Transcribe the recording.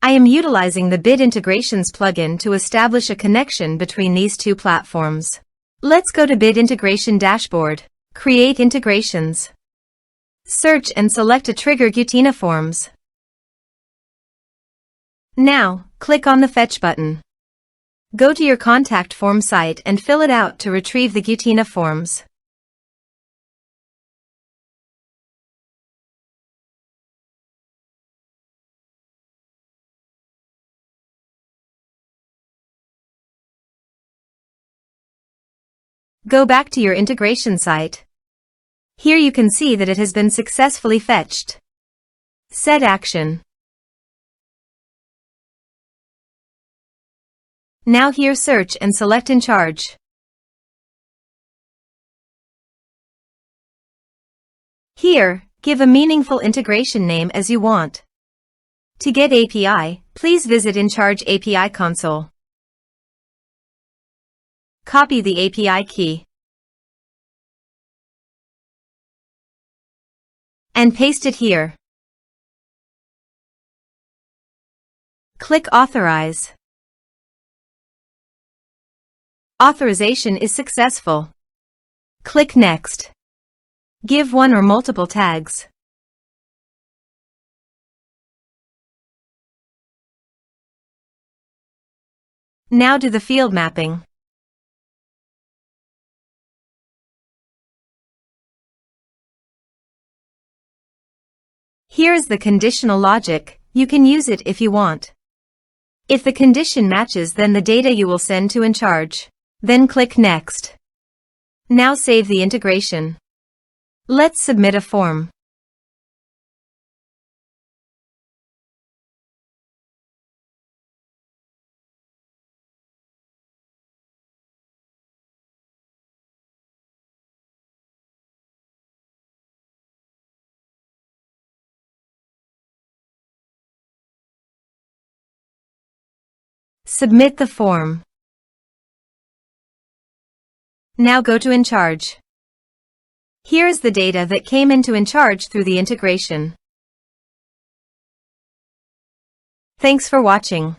I am utilizing the Bid Integrations plugin to establish a connection between these two platforms. Let's go to Bid Integration Dashboard. Create integrations. Search and select a trigger Gutena Forms. Now, click on the Fetch button. Go to your contact form site and fill it out to retrieve the Gutena Forms. Go back to your integration site. Here you can see that it has been successfully fetched. Set action. Now here search and select Encharge. Here, give a meaningful integration name as you want. To get API, please visit Encharge API console. Copy the API key and paste it here. Click Authorize. Authorization is successful. Click Next. Give one or multiple tags. Now do the field mapping. Here is the conditional logic. You can use it if you want. If the condition matches, then the data you will send to Encharge. Then click Next. Now save the integration. Let's submit a form. Submit the form. Now go to Encharge. Here is the data that came into Encharge through the integration. Thanks for watching.